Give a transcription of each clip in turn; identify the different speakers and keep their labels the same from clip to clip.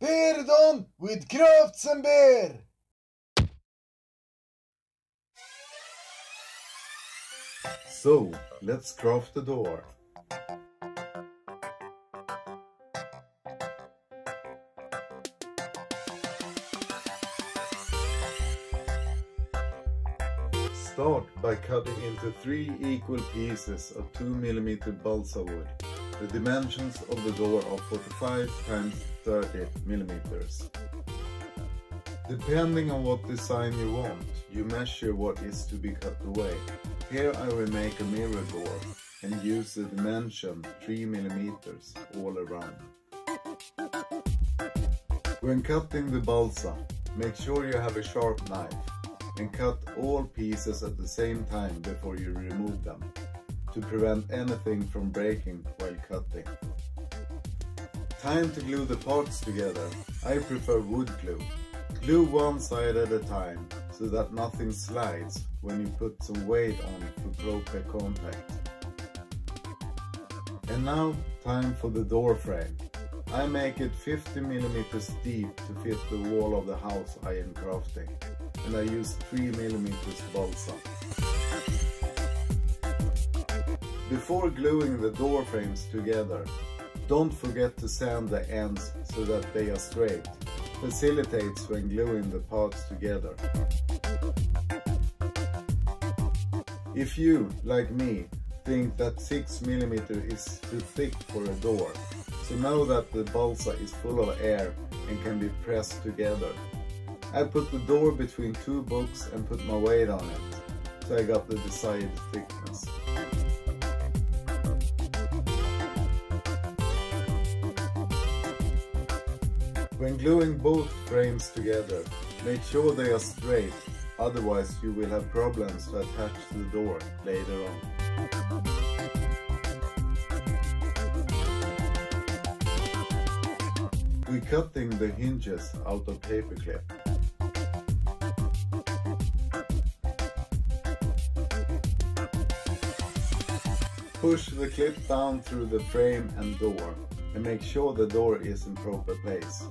Speaker 1: Beer done with CraftsnBeer!
Speaker 2: So, let's craft the door. Start by cutting into 3 equal pieces of 2mm balsa wood. The dimensions of the door are 45 x 30mm. Depending on what design you want, you measure what is to be cut away. Here I will make a mirror door and use the dimension 3mm all around. When cutting the balsa, make sure you have a sharp knife and cut all pieces at the same time before you remove them, to prevent anything from breaking while cutting. Time to glue the parts together. I prefer wood glue. Glue one side at a time so that nothing slides when you put some weight on it for proper contact. And now time for the door frame. I make it 50mm deep to fit the wall of the house I am crafting, and I use 3mm balsa. Before gluing the door frames together, don't forget to sand the ends so that they are straight. Facilitates when gluing the parts together. If you, like me, think that 6mm is too thick for a door, so know that the balsa is full of air and can be pressed together. I put the door between 2 books and put my weight on it, so I got the desired thickness. When gluing both frames together, make sure they are straight, otherwise you will have problems to attach the door later on. We're cutting the hinges out of paperclip. Push the clip down through the frame and door and make sure the door is in proper place.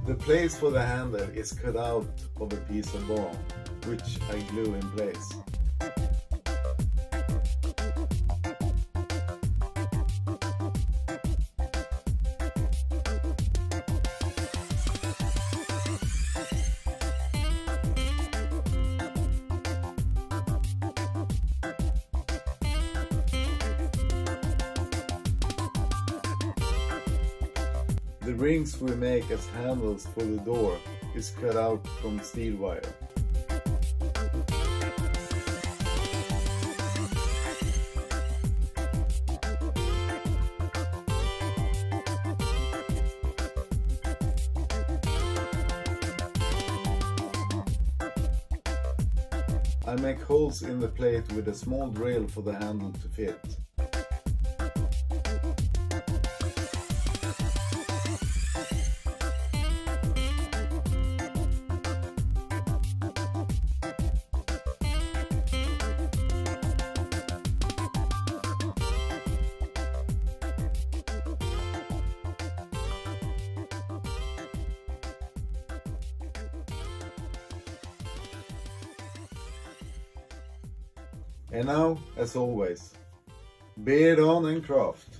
Speaker 2: The place for the handle is cut out of a piece of bone, which I glue in place. The rings we make as handles for the door is cut out from steel wire. I make holes in the plate with a small drill for the handle to fit. And now, as always, beer on and craft.